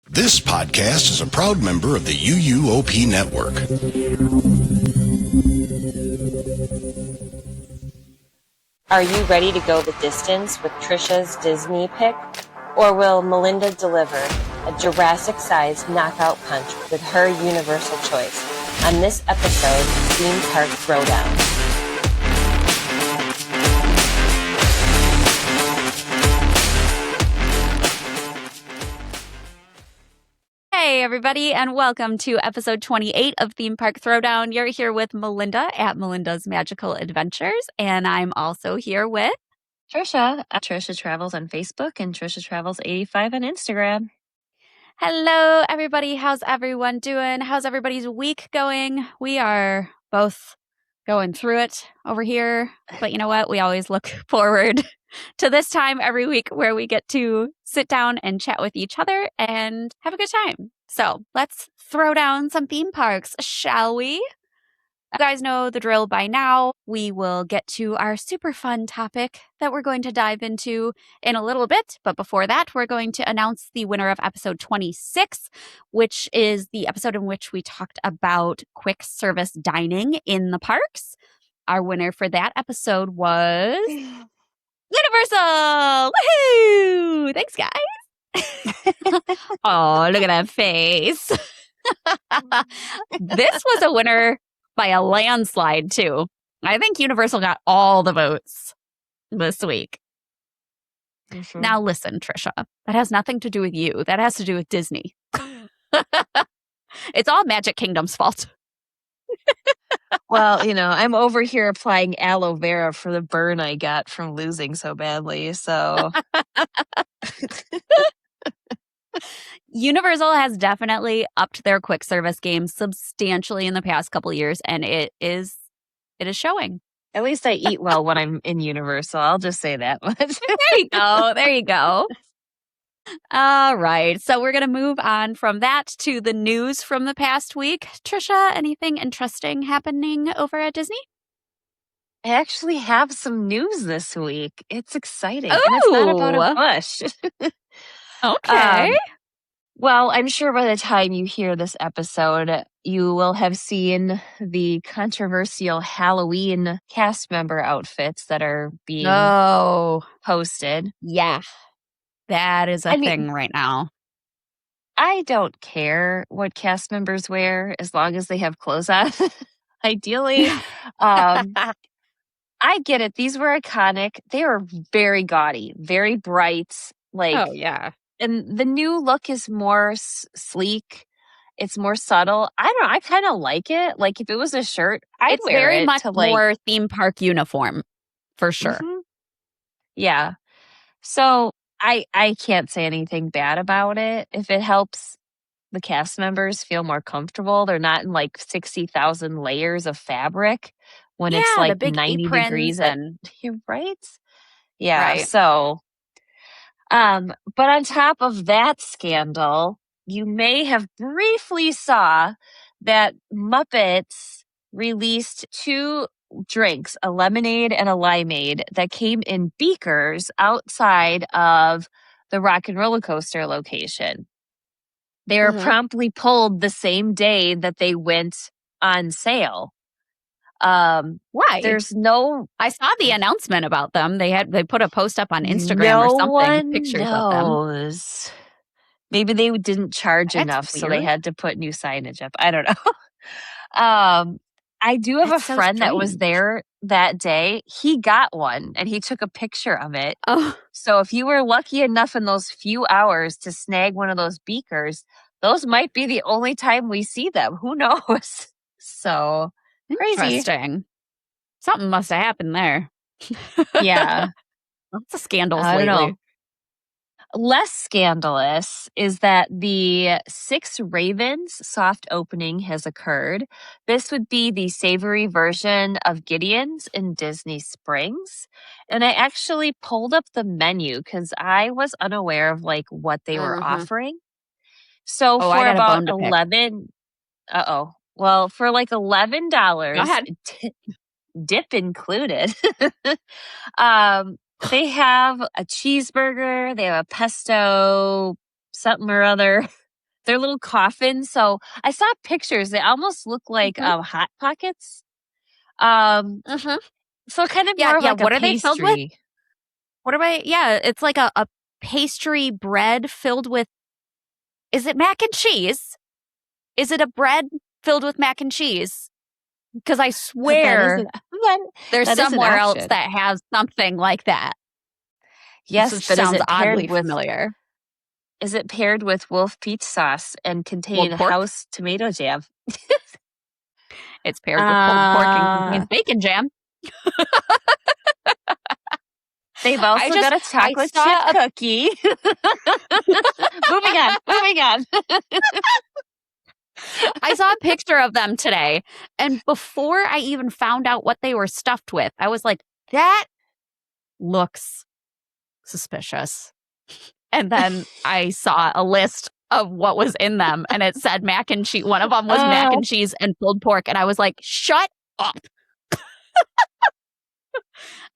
This podcast is a proud member of the UUOP Network. Are you ready to go the distance with Trisha's Disney pick? Or will Melinda deliver a Jurassic-sized knockout punch with her Universal choice on this episode of Theme Park Throwdown? Hey everybody, and welcome to episode 28 of Theme Park Throwdown. You're here with Melinda at Melinda's Magical Adventures, and I'm also here with Trisha at Trisha Travels on Facebook and Trisha Travels 85 on Instagram. Hello everybody, how's everyone doing? How's everybody's week going? We are both going through it over here, but you know what? We always look forward to this time every week where we get to sit down and chat with each other and have a good time. So let's throw down some theme parks, shall we? You guys know the drill by now. We will get to our super fun topic that we're going to dive into in a little bit. But before that, we're going to announce the winner of episode 26, which is the episode in which we talked about quick service dining in the parks. Our winner for that episode was Universal! Woohoo! Thanks, guys. Oh, look at that face. This was a winner by a landslide, too. I think Universal got all the votes this week. Mm-hmm. Now, listen, Trisha, that has nothing to do with you. That has to do with Disney. It's all Magic Kingdom's fault. Well, I'm over here applying aloe vera for the burn I got from losing so badly, so... Universal has definitely upped their quick service game substantially in the past couple of years, and it is showing. At least I eat well when I'm in Universal. I'll just say that much. There you go. There you go. All right. So we're going to move on from that to the news from the past week. Trisha, anything interesting happening over at Disney? I actually have some news this week. It's exciting. And it's not about a bush. Okay. Well, I'm sure by the time you hear this episode, you will have seen the controversial Halloween cast member outfits that are being posted. Yeah. That is a thing right now. I don't care what cast members wear as long as they have clothes on. Ideally. I get it. These were iconic. They were very gaudy, very bright. Oh, yeah. And the new look is more sleek. It's more subtle. I don't know. I kind of like it. Like if it was a shirt, I'd wear it. It's very much more theme park uniform, for sure. Mm-hmm. Yeah. So I can't say anything bad about it. If it helps the cast members feel more comfortable, they're not in like 60,000 layers of fabric when it's like 90 degrees and you're right. Yeah. Right. So, but on top of that scandal, you may have briefly saw that Muppets released 2 drinks, a lemonade and a limeade, that came in beakers outside of the Rock and Roller Coaster location. They were promptly pulled the same day that they went on sale. Why? There's no... I saw the announcement about them. They put a post up on Instagram or something, pictures of them. Maybe they didn't charge enough, so they had to put new signage up. I don't know. I do have a friend that was there that day. He got one and he took a picture of it. Oh. So if you were lucky enough in those few hours to snag one of those beakers, those might be the only time we see them. Who knows? So crazy. Interesting. Something must have happened there. Yeah. Lots of scandals lately. Know. Less scandalous is that the Six Ravens soft opening has occurred. This would be the savory version of Gideon's in Disney Springs. And I actually pulled up the menu because I was unaware of like what they were offering. So for about well, for like $11, dip included. They have a cheeseburger, they have a pesto, something or other. They're little coffins. So I saw pictures. They almost look like Mhm. Hot Pockets. Um, Mhm. so kind of Yeah, more of yeah. like a What are they filled with? pastry. What am I? Yeah, it's like a pastry bread filled with. Is it mac and cheese? Is it a bread filled with mac and cheese? Because I That is swear there's that is an somewhere else option. that has something like that. Yes, This but sounds oddly familiar. is it paired with Wolf Peach sauce and contain Pulled pork. house tomato jam? It's paired with pulled pork and Uh, contains bacon jam. they've also got a I chocolate chip saw a cookie. Moving on, moving on. I saw a picture of them today, and before I even found out what they were stuffed with, I was like, that looks suspicious. And then I saw a list of what was in them, and it said mac and cheese. One of them was mac and cheese and pulled pork, and I was like, shut up.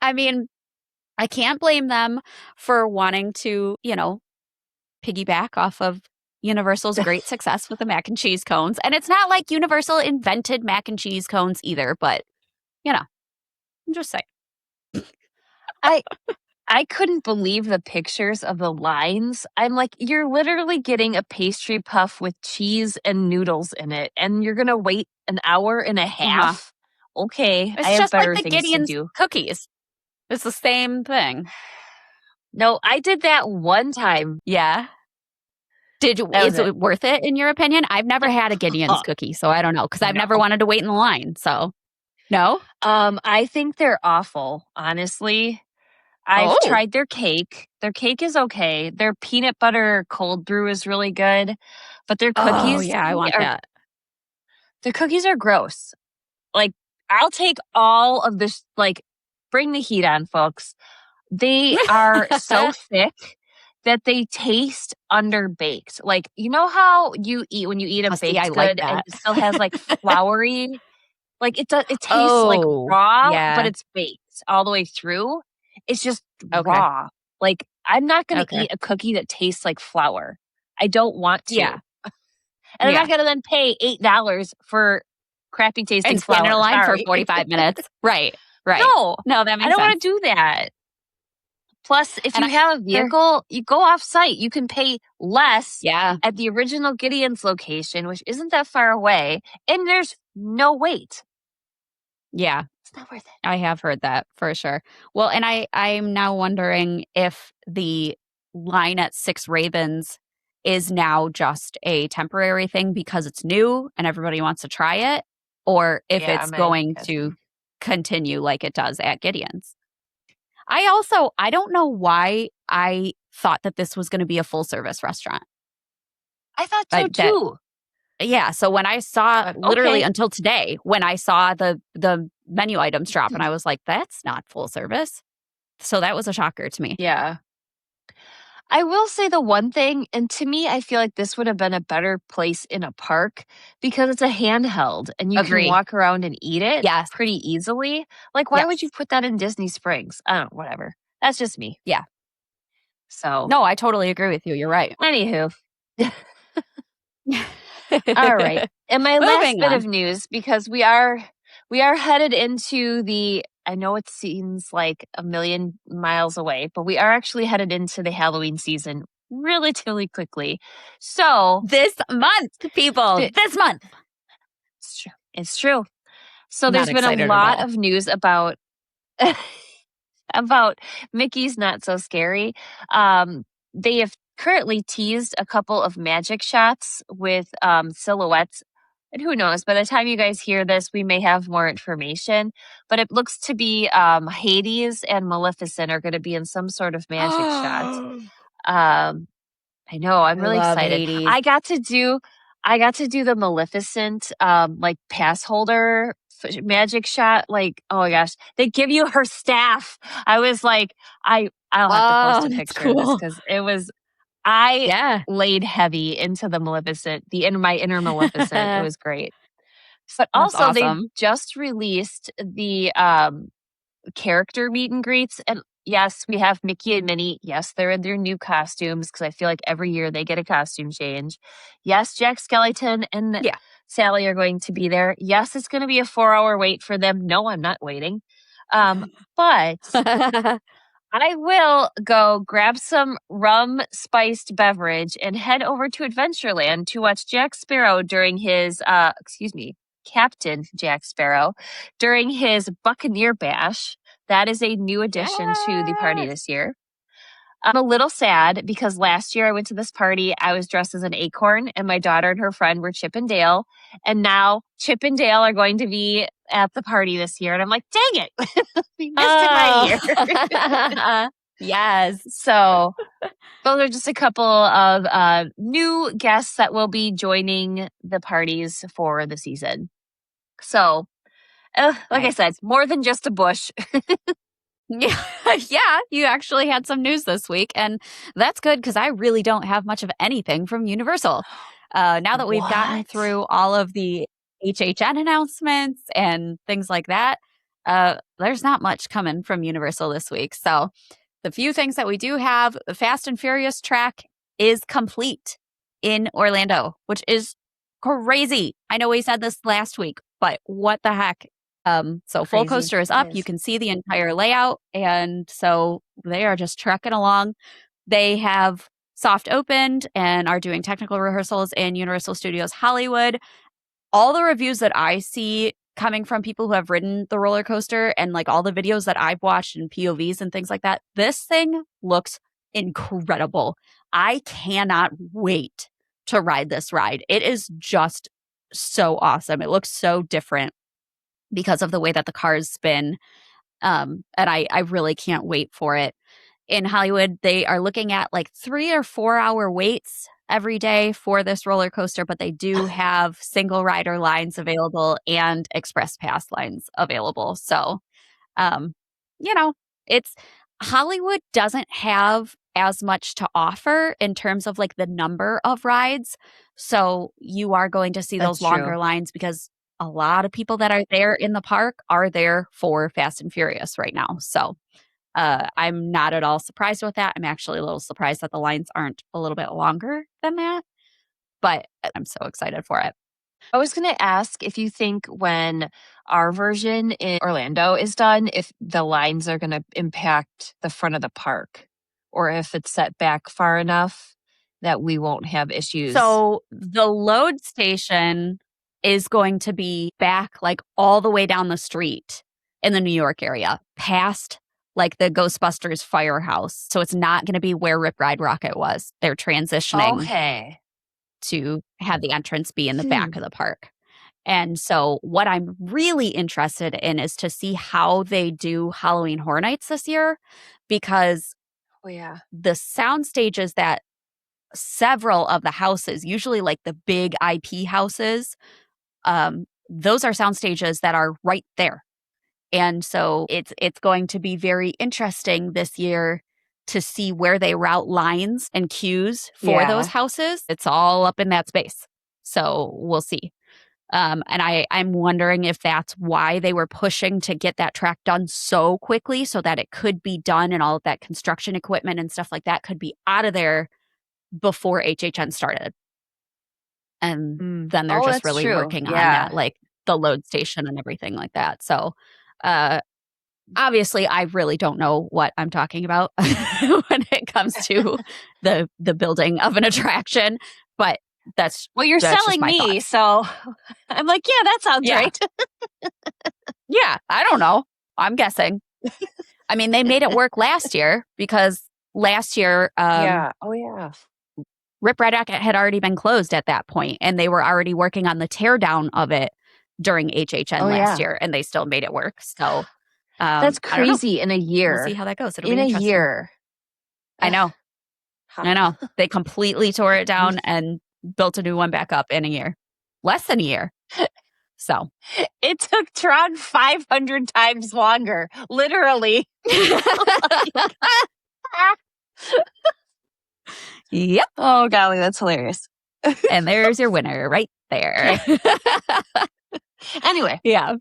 I mean, I can't blame them for wanting to, piggyback off of Universal's great success with the mac and cheese cones. And it's not like Universal invented mac and cheese cones either, but, I'm just saying. I couldn't believe the pictures of the lines. I'm like, you're literally getting a pastry puff with cheese and noodles in it, and you're gonna wait an hour and a half. Okay, I It's have just like better the things to Gideon's do. cookies. It's the same thing. No, I did that one time. Yeah. That was Is it. it worth it in your opinion? I've never had a Gideon's cookie, so I don't know, because I've never No. wanted to wait in the line. So, no? I think they're awful, honestly. I've Oh. tried their cake. Their cake is okay. Their peanut butter cold brew is really good, but their Oh, cookies yeah, I want that. their cookies are gross. Like, I'll take all of this, like, bring the heat on, folks. They are so thick that they taste underbaked. Like, you know how you eat when you eat a Oh, see, baked I good like and that. it still has like floury, like it tastes like Oh, raw, yeah. but it's baked all the way through. It's just Okay. raw. Like, I'm not gonna Okay. eat a cookie that tastes like flour. I don't want to. Yeah. And I'm Yeah. not gonna then pay $8 for crappy tasting And stand in flour. a line for Sorry. 45 minutes. Right. Right. No, No, that I makes don't want sense. to do that. Plus, if And you have a they're- vehicle, you go off site. You can pay less Yeah. at the original Gideon's location, which isn't that far away, and there's no wait. Yeah. It's not worth it. I have heard that for sure. Well, and I'm now wondering if the line at Six Ravens is now just a temporary thing because it's new and everybody wants to try it, or if Yeah, it's I'm going guessing. to continue like it does at Gideon's. I don't know why I thought that this was going to be a full service restaurant. I thought so too. Yeah, so when I saw But literally okay. until today, when I saw the menu items drop, and I was like, that's not full service. So that was a shocker to me. Yeah. I will say the one thing, and to me, I feel like this would have been a better place in a park because it's a handheld and you Agree. can walk around and eat it Yes. pretty easily. Like, why would Yes. you put that in Disney Springs? I don't know, whatever. That's just me. Yeah. So, No, I totally agree with you. You're right. anywho. All right. And my last Moving bit on. of news, because we are headed into the, I know it seems like a million miles away, but we are actually headed into the Halloween season relatively quickly. So This month, people. This month. it's true. It's true. So Not there's been excited a at lot all. of news about about Mickey's Not So Scary. They have currently teased a couple of magic shots with silhouettes. And who knows, by the time you guys hear this, we may have more information. But it looks to be Hades and Maleficent are going to be in some sort of magic shot. I know, I'm really love excited. Hades. I got to do the Maleficent like pass holder magic shot. Like, oh my gosh, they give you her staff. I was like, I'll have to post a that's picture of this cool. because it was. I Yeah. laid heavy into the Maleficent, my inner Maleficent. It was great. But That's also, they awesome. just released the character meet and greets, and Yes, we have Mickey and Minnie. Yes, they're in their new costumes because I feel like every year they get a costume change. Yes, Jack Skellington and Yeah. Sally are going to be there. Yes, it's going to be a 4-hour wait for them. No, I'm not waiting. But I will go grab some rum spiced beverage and head over to Adventureland to watch Jack Sparrow during his, Captain Jack Sparrow during his Buccaneer Bash. That is a new addition to the party this year. I'm a little sad because last year I went to this party. I was dressed as an acorn, and my daughter and her friend were Chip and Dale. And now Chip and Dale are going to be at the party this year. And I'm like, dang it. We missed it by a year. Yes. So those are just a couple of new guests that will be joining the parties for the season. So, like I said, more than just a bush. Yeah, you actually had some news this week, and that's good because I really don't have much of anything from Universal. Now that we've gotten What? through all of the HHN announcements and things like that, there's not much coming from Universal this week. So the few things that we do have, the Fast and Furious track is complete in Orlando, which is crazy. I know we said this last week, but what the heck? So Full Crazy. Coaster is up. It is. You can see the entire layout. And so they are just trekking along. They have soft opened and are doing technical rehearsals in Universal Studios Hollywood. All the reviews that I see coming from people who have ridden the roller coaster and like all the videos that I've watched and POVs and things like that, this thing looks incredible. I cannot wait to ride this ride. It is just so awesome. It looks so different because of the way that the cars spin. And I really can't wait for it. In Hollywood, they are looking at like 3 or 4 hour waits every day for this roller coaster, but they do have single rider lines available and express pass lines available. So, it's Hollywood doesn't have as much to offer in terms of like the number of rides. So you are going to see That's those longer true. lines because a lot of people that are there in the park are there for Fast and Furious right now. So I'm not at all surprised with that. I'm actually a little surprised that the lines aren't a little bit longer than that, but I'm so excited for it. I was going to ask if you think when our version in Orlando is done, if the lines are going to impact the front of the park or if it's set back far enough that we won't have issues. So the load station is going to be back like all the way down the street in the New York area, past like the Ghostbusters firehouse. So it's not going to be where Rip Ride Rocket was. They're transitioning Okay. to have the entrance be in the back of the park. And so what I'm really interested in is to see how they do Halloween Horror Nights this year, because Oh, yeah. the sound stages that several of the houses, usually like the big IP houses, those are sound stages that are right there. And so it's going to be very interesting this year to see where they route lines and queues for those Yeah. houses. It's all up in that space. So we'll see. And I'm wondering if that's why they were pushing to get that track done so quickly so that it could be done and all of that construction equipment and stuff like that could be out of there before HHN started. And then they're Oh, just that's really true. working on Yeah. that, like the load station and everything like that. So, obviously, I really don't know what I'm talking about when it comes to the building of an attraction, but that's Well, you're that's just selling my me, thoughts. so I'm like, yeah, that sounds Yeah. right. Yeah, I don't know. I'm guessing. I mean, they made it work last year because last year, Yeah. Oh, yeah. Rip Ride Rocket had already been closed at that point, and they were already working on the teardown of it during HHN Oh, last yeah. year, and they still made it work. So That's I don't know. crazy in a We'll year. see how that goes. It'll In be a interesting. year. I know. Huh. I know. They completely tore it down and built a new one back up in a year. Less than a year. So It took Tron 500 times longer, literally. Yep. Oh, golly, that's hilarious. And there's your winner right there. Anyway, Yeah.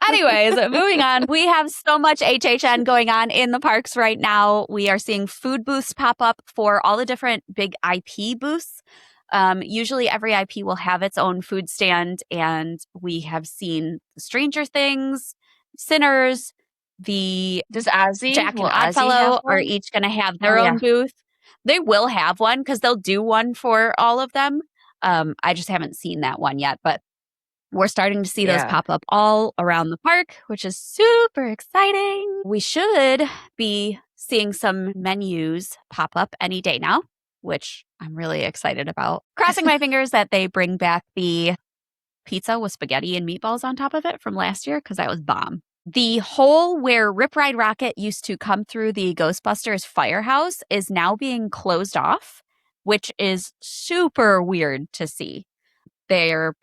Anyways, moving on. We have so much HHN going on in the parks right now. We are seeing food booths pop up for all the different big IP booths. Usually every IP will have its own food stand, and we have seen Stranger Things, Sinners, the Does Ozzy? Jack and Will Ozzy have Oddfellow are one? each going to have their Oh, own yeah. booth. They will have one because they'll do one for all of them. I just haven't seen that one yet, but we're starting to see those Yeah. pop up all around the park, which is super exciting. We should be seeing some menus pop up any day now, which I'm really excited about. Crossing my fingers that they bring back the pizza with spaghetti and meatballs on top of it from last year because that was bomb. The hole where Rip Ride Rocket used to come through the Ghostbusters firehouse is now being closed off, which is super weird to see. There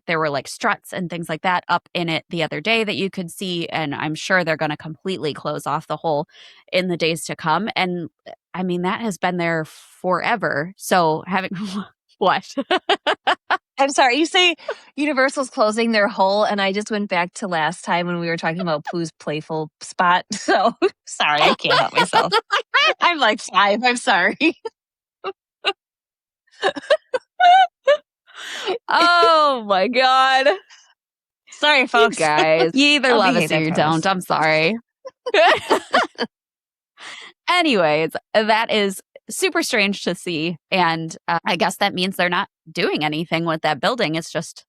were like struts and things like that up in it the other day that you could see, and I'm sure they're going to completely close off the hole in the days to come. And I mean, that has been there forever. So having what? I'm sorry. You say Universal's closing their hole, and I just went back to last time when we were talking about Pooh's playful spot. So sorry, I can't help myself. I'm like 5. I'm sorry. Oh my God. Sorry, You folks. guys, you either I'll love us behave, or I you promise. don't. I'm sorry. Anyways, that is super strange to see. And I guess that means they're not doing anything with that building. It's just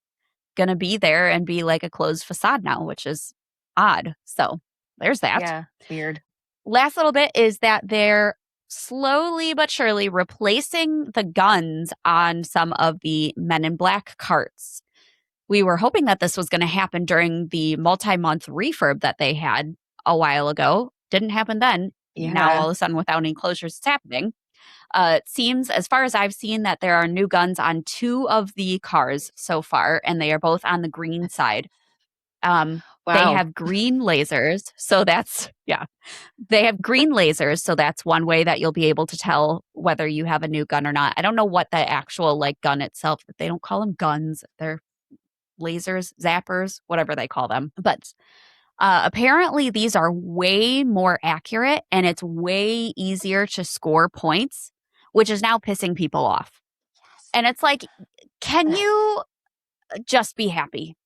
going to be there and be like a closed facade now, which is odd. So there's that. Yeah, weird. Last little bit is that they're slowly but surely replacing the guns on some of the Men in Black carts. We were hoping that this was going to happen during the multi-month refurb that they had a while ago. Didn't happen then. Yeah. Now all of a sudden without any closures, it's happening. It seems, as far as I've seen, that there are new guns on 2 of the cars so far, and they are both on the green side. They Wow. have green lasers, so that's, yeah. They have green lasers, so that's one way that you'll be able to tell whether you have a new gun or not. I don't know what the actual, like, gun itself, they don't call them guns. They're lasers, zappers, whatever they call them. But apparently these are way more accurate, and it's way easier to score points, which is now pissing people off. And it's like, can you just be happy?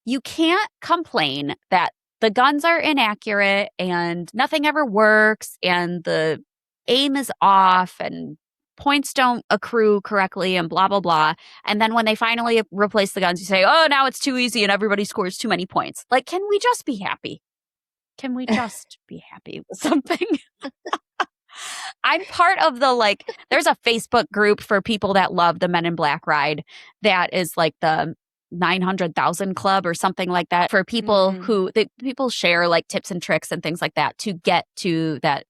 You can't complain that the guns are inaccurate and nothing ever works and the aim is off and points don't accrue correctly and blah, blah, blah. And then when they finally replace the guns, you say, oh, now it's too easy and everybody scores too many points. Like, can we just be happy? Can we just be happy with something? I'm part of the, like, there's a Facebook group for people that love the Men in Black ride that is like the 900,000 club or something like that for people who people share like tips and tricks and things like that to get to that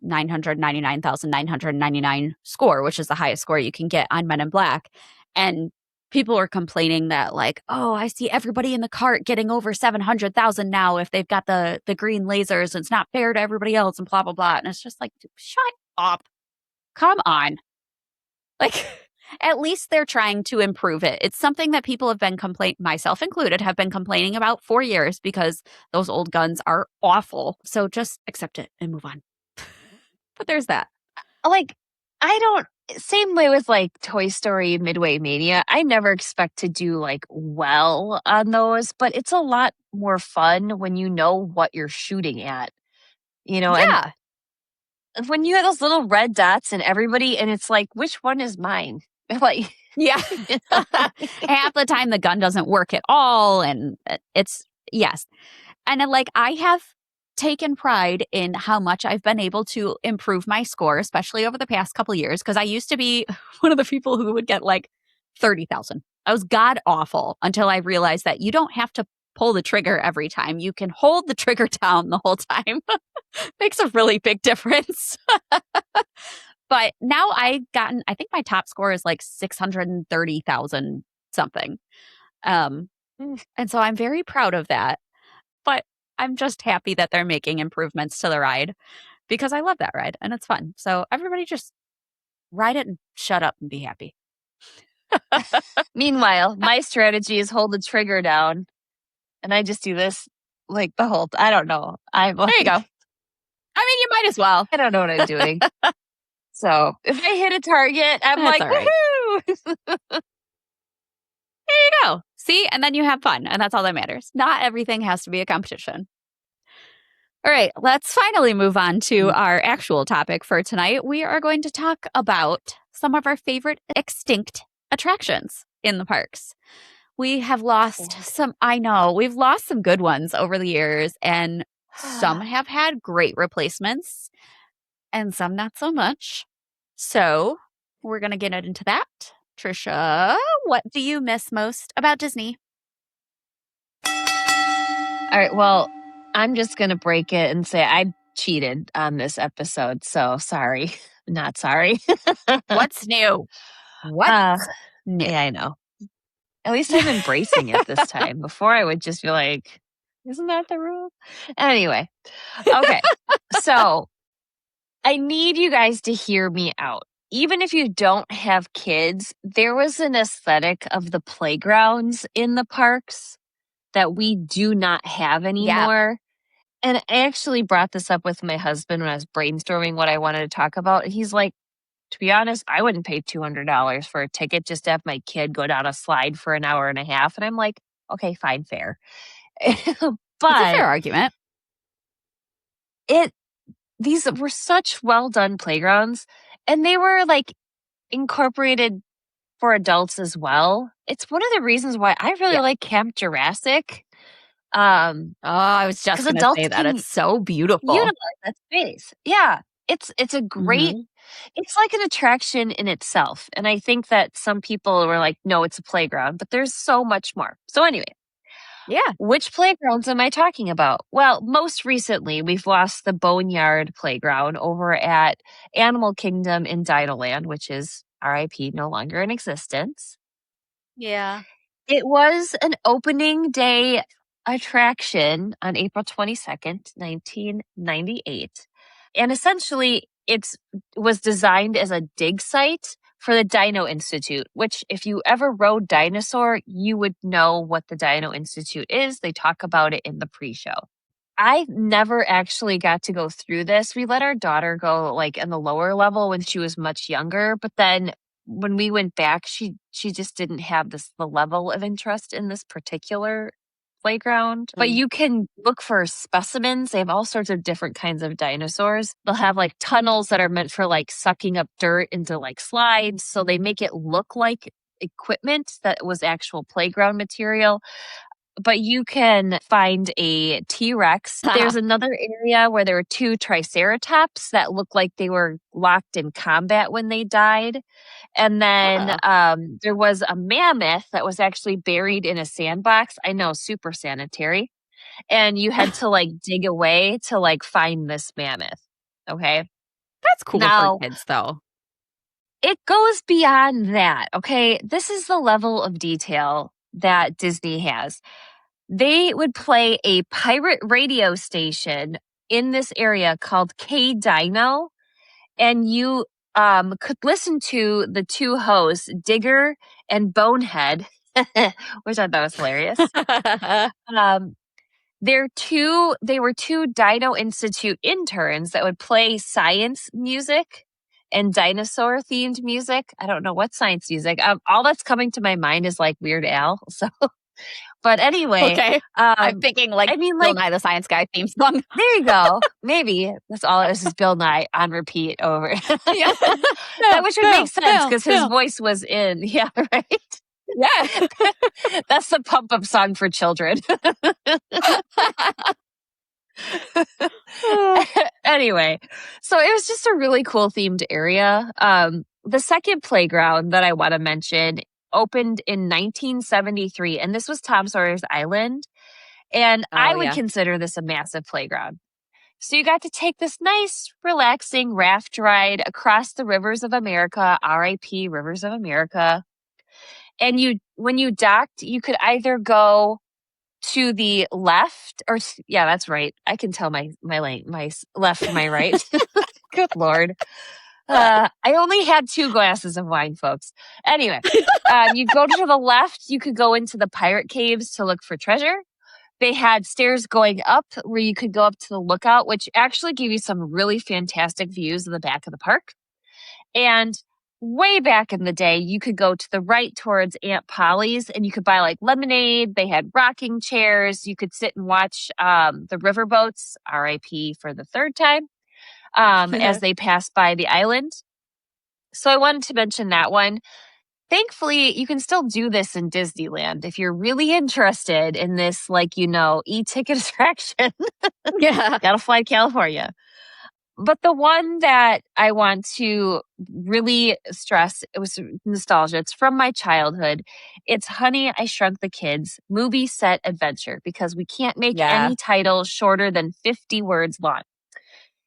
999,999 score, which is the highest score you can get on Men in Black. And people are complaining that, like, oh, I see everybody in the cart getting over 700,000 now if they've got the green lasers. And it's not fair to everybody else and blah, blah, blah. And it's just like, shut up. Come on. Like, at least they're trying to improve it. It's something that people have been myself included, have been complaining about for years because those old guns are awful. So just accept it and move on. But there's that. Like, I don't, same way with like Toy Story Midway Mania. I never expect to do like well on those, but it's a lot more fun when you know what you're shooting at, you know? Yeah. And when you have those little red dots and everybody, and it's like, which one is mine? Like, yeah. Half the time the gun doesn't work at all. And it's, yes. And like, I have taken pride in how much I've been able to improve my score, especially over the past couple years, because I used to be one of the people who would get like 30,000. I was god awful until I realized that you don't have to pull the trigger every time. You can hold the trigger down the whole time. Makes a really big difference. But now I think my top score is like 630,000 something. And so I'm very proud of that. But I'm just happy that they're making improvements to the ride because I love that ride and it's fun. So everybody just ride it and shut up and be happy. Meanwhile, my strategy is hold the trigger down and I just do this like the whole. I don't know. I'm like, There you go. I mean, you might as well. I don't know what I'm doing. So if I hit a target, I'm That's like, all right. woohoo! There you go. See, and then you have fun, and that's all that matters. Not everything has to be a competition. All right, let's finally move on to our actual topic for tonight. We are going to talk about some of our favorite extinct attractions in the parks. We have lost some, I know, we've lost some good ones over the years, and some have had great replacements, and some not so much. So we're going to get into that. Trisha, what do you miss most about Disney? All right, well, I'm just going to break it and say I cheated on this episode. So sorry. Not sorry. What's new? What's new? Yeah, I know. At least I'm embracing it this time. Before I would just be like, isn't that the rule? Anyway, okay. So I need you guys to hear me out. Even if you don't have kids, there was an aesthetic of the playgrounds in the parks that we do not have anymore. And I actually brought this up with my husband when I was brainstorming what I wanted to talk about. He's like, to be honest, I wouldn't pay $200 for a ticket just to have my kid go down a slide for an hour and a half. And I'm like, okay, fine, fair. It's a But fair argument. these were such well done playgrounds, and they were like incorporated for adults as well. It's one of the reasons why I really like Camp Jurassic. Oh, I was just 'cause going to adults say that. can It's so beautiful. utilize that space. Yeah, it's a great. Mhm. It's like an attraction in itself, and I think that some people were like, "No, it's a playground," but there's so much more. So anyway. Yeah. Which playgrounds am I talking about? Well, most recently, we've lost the Boneyard Playground over at Animal Kingdom in Dinoland, which is RIP, no longer in existence. Yeah. It was an opening day attraction on April 22nd, 1998. And essentially, it was designed as a dig site for the Dino Institute, which if you ever rode Dinosaur, you would know what the Dino Institute is. They talk about it in the pre-show. I never actually got to go through this. We let our daughter go like in the lower level when she was much younger, but then when we went back, she just didn't have the level of interest in this particular playground. But you can look for specimens. They have all sorts of different kinds of dinosaurs. They'll have like tunnels that are meant for like sucking up dirt into like slides. So they make it look like equipment that was actual playground material. But you can find a T-Rex. There's another area where there were 2 Triceratops that look like they were locked in combat when they died. And then there was a mammoth that was actually buried in a sandbox. I know, super sanitary. And you had to like dig away to like find this mammoth. Okay. That's cool Now- for kids, though. It goes beyond that. Okay. This is the level of detail that Disney has. They would play a pirate radio station in this area called K-Dino, and you could listen to the 2 hosts, Digger and Bonehead, which I thought was hilarious. They were 2 Dino Institute interns that would play science music and dinosaur themed music. I don't know what science music. All that's coming to my mind is like Weird Al. So, but anyway, Okay. I'm thinking like I mean, Bill like- Nye the Science Guy theme song. there you go. Maybe that's all it is Bill Nye on repeat over. Yeah. That which would make sense because his Bill. voice was in. Yeah, right. Yeah. That's the pump up song for children. Anyway, so it was just a really cool themed area. The second playground that I want to mention opened in 1973, and this was Tom Sawyer's Island. And I would consider this a massive playground. So you got to take this nice, relaxing raft ride across the rivers of America, RIP Rivers of America. And when you docked, you could either go to the left or yeah, that's right. I can tell my left from my right. Good Lord. I only had 2 glasses of wine, folks. Anyway, you go to the left, you could go into the pirate caves to look for treasure. They had stairs going up where you could go up to the lookout, which actually gave you some really fantastic views of the back of the park. And way back in the day, you could go to the right towards Aunt Polly's and you could buy like lemonade. They had rocking chairs. You could sit and watch the riverboats, RIP for the third time, as they passed by the island. So I wanted to mention that one. Thankfully, you can still do this in Disneyland if you're really interested in this, like, e-ticket attraction. Yeah. Gotta fly to California. But the one that I want to really stress, it was nostalgia. It's from my childhood. It's Honey, I Shrunk the Kids movie set adventure, because we can't make any title shorter than 50 words long.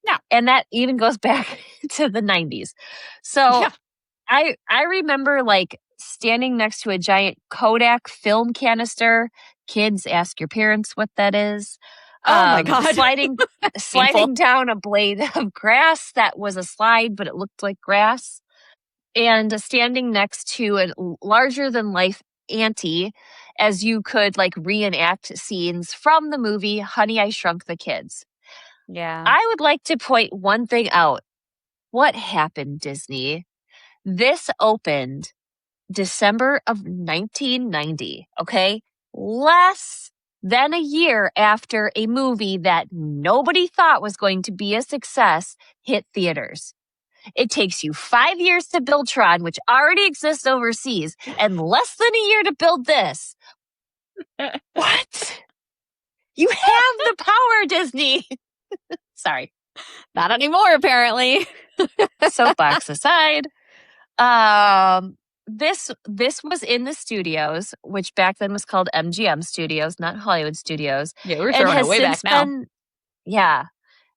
No. And that even goes back to the 90s. So Yeah. I remember like standing next to a giant Kodak film canister. Kids, ask your parents what that is. Oh my God. sliding down a blade of grass that was a slide, but it looked like grass. And standing next to a larger than life auntie as you could like reenact scenes from the movie Honey, I Shrunk the Kids. Yeah. I would like to point one thing out. What happened, Disney? This opened December of 1990, okay? Less than a year after a movie that nobody thought was going to be a success hit theaters. It takes you 5 years to build Tron, which already exists overseas, and less than a year to build this. What? You have the power, Disney. Sorry. Not anymore, apparently. Soapbox aside. This was in the studios, which back then was called MGM Studios, not Hollywood Studios. Yeah, we're throwing it way back now.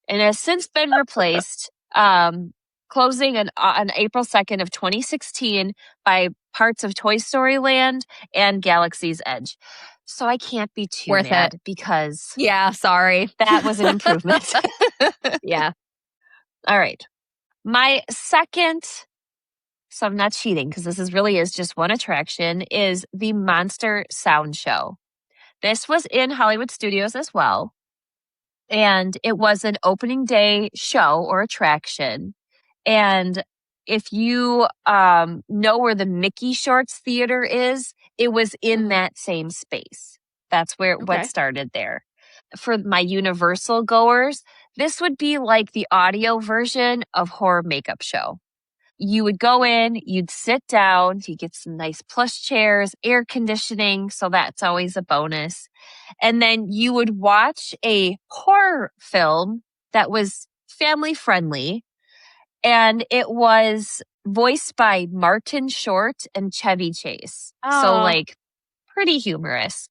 And has since been replaced, closing on April 2nd of 2016 by parts of Toy Story Land and Galaxy's Edge. So I can't be too Worth mad it. because Yeah, sorry. that was an improvement. Yeah. All right. My second, so I'm not cheating because this really is just one attraction, is the Monster Sound Show. This was in Hollywood Studios as well. And it was an opening day show or attraction. And if you know where the Mickey Shorts Theater is, it was in that same space. That's where what started there. For my Universal goers, this would be like the audio version of Horror Makeup Show. You would go in, you'd sit down, you get some nice plush chairs, air conditioning, so that's always a bonus. And then you would watch a horror film that was family friendly, and it was voiced by Martin Short and Chevy Chase. So like pretty humorous.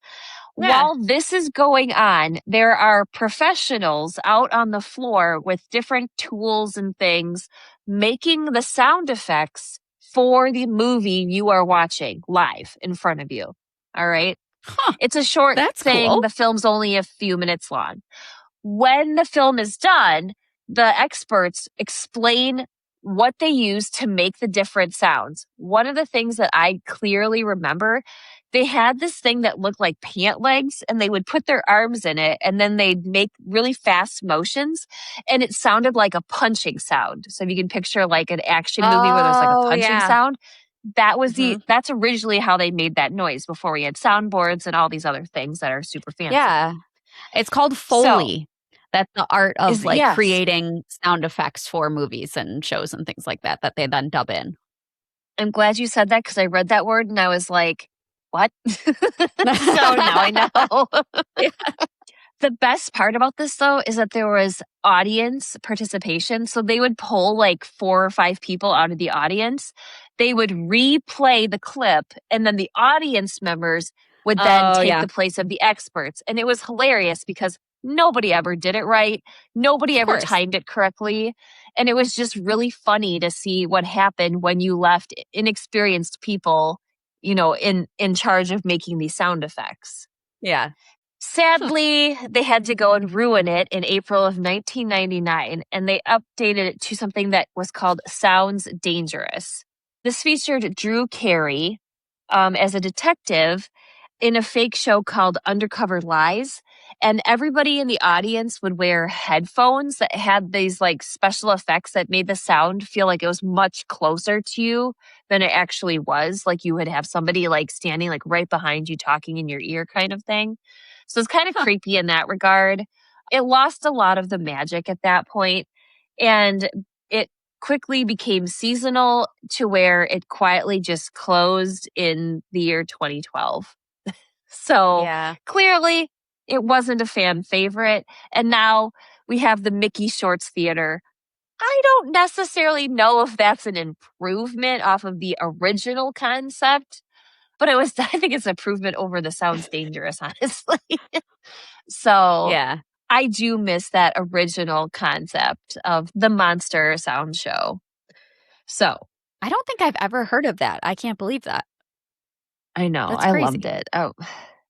Yeah. While this is going on, there are professionals out on the floor with different tools and things making the sound effects for the movie you are watching live in front of you. All right. Huh. It's a short That's thing. cool. The film's only a few minutes long. When the film is done, the experts explain what they use to make the different sounds. One of the things that I clearly remember, they had this thing that looked like pant legs, and they would put their arms in it, and then they'd make really fast motions, and it sounded like a punching sound. So if you can picture like an action movie where there's like a punching sound, that was that's originally how they made that noise before we had soundboards and all these other things that are super fancy. Yeah. It's called Foley. That's the art of creating sound effects for movies and shows and things like that they then dub in. I'm glad you said that because I read that word and I was like, what? So now I know. Yeah. The best part about this, though, is that there was audience participation. So they would pull like 4 or 5 people out of the audience. They would replay the clip, and then the audience members would then take the place of the experts. And it was hilarious because nobody ever did it right. Nobody ever timed it correctly. And it was just really funny to see what happened when you left inexperienced people, you know, in charge of making these sound effects. Yeah. Sadly, they had to go and ruin it in April of 1999, and they updated it to something that was called Sounds Dangerous. This featured Drew Carey as a detective, in a fake show called Undercover Lies. And everybody in the audience would wear headphones that had these like special effects that made the sound feel like it was much closer to you than it actually was. Like you would have somebody like standing like right behind you talking in your ear kind of thing. So it's kind of creepy in that regard. It lost a lot of the magic at that point, and it quickly became seasonal to where it quietly just closed in the year 2012. So Yeah. clearly it wasn't a fan favorite. And now we have the Mickey Shorts Theater. I don't necessarily know if that's an improvement off of the original concept, but I think it's an improvement over the Sounds Dangerous, honestly. So Yeah. I do miss that original concept of the monster sound show. So I don't think I've ever heard of that. I can't believe that. I know. That's I crazy. loved it. Oh,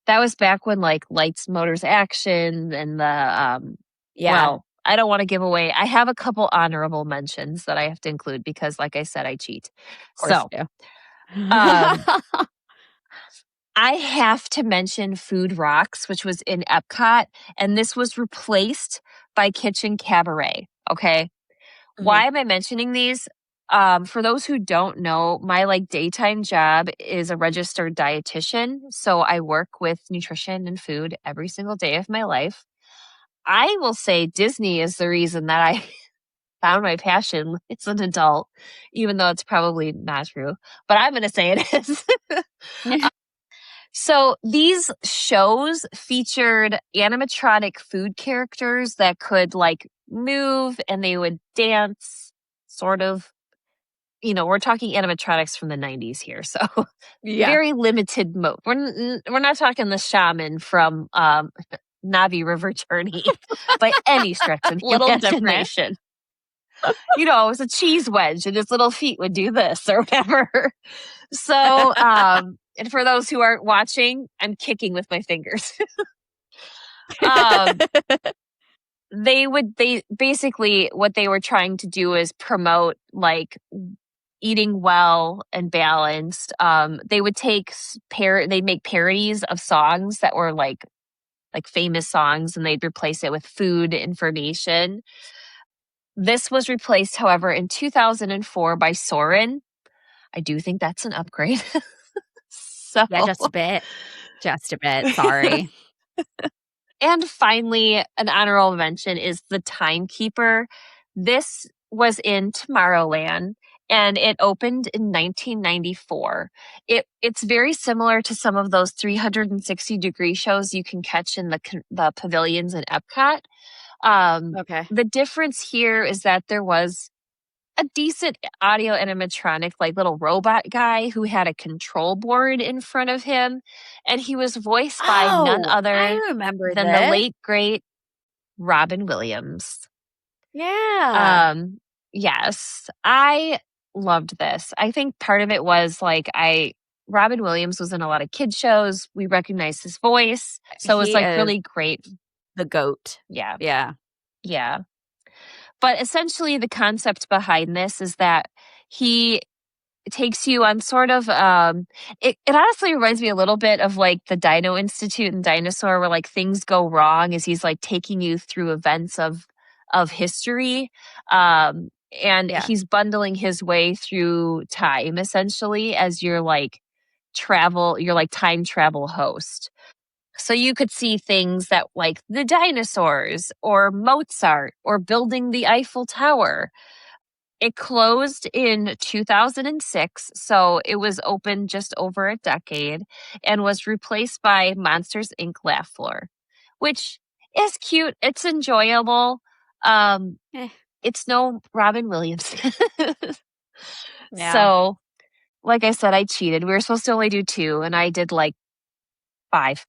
that was back when like Lights, Motors, Action and the Yeah. well, I don't want to give away. I have a couple honorable mentions that I have to include because like I said, I cheat. Of course So you do. I have to mention Food Rocks, which was in Epcot, and this was replaced by Kitchen Cabaret. Okay. Why am I mentioning these? For those who don't know, my like daytime job is a registered dietitian. So I work with nutrition and food every single day of my life. I will say Disney is the reason that I found my passion as an adult, even though it's probably not true, but I'm going to say it is. So these shows featured animatronic food characters that could like move and they would dance, sort of. You know, we're talking animatronics from the 90s here, so Yeah. very limited mode. We're not talking the shaman from Navi River Journey by any stretch of the Little different. imagination. You know, it was a cheese wedge and his little feet would do this or whatever. So, and for those who aren't watching, I'm kicking with my fingers. They basically what they were trying to do is promote like eating well and balanced. They would they'd make parodies of songs that were like famous songs and they'd replace it with food information. This was replaced, however, in 2004 by Soarin'. I do think that's an upgrade. So Yeah, just a bit. Just a bit. Sorry. And finally, an honorable mention is The Timekeeper. This was in Tomorrowland and it opened in 1994. It's very similar to some of those 360-degree shows you can catch in the pavilions in Epcot. Okay. The difference here is that there was a decent audio animatronic, like little robot guy who had a control board in front of him. And he was voiced by none I other remember than this. the late, great Robin Williams. Yeah. Yes, I loved this. I think part of it was like Robin Williams was in a lot of kid shows. We recognized his voice. So it was He like is really great. the GOAT. Yeah. Yeah. Yeah. But essentially the concept behind this is that he takes you on sort of it honestly reminds me a little bit of like the Dino Institute and Dinosaur where like things go wrong as he's like taking you through events of history. And Yeah. he's bundling his way through time essentially as your like time travel host. So you could see things that like the dinosaurs or Mozart or building the Eiffel Tower. It closed in 2006, so it was open just over a decade and was replaced by Monsters Inc. Laugh Floor, which is cute. It's enjoyable. It's no Robin Williams. Yeah. So, like I said, I cheated. We were supposed to only do 2, and I did like 5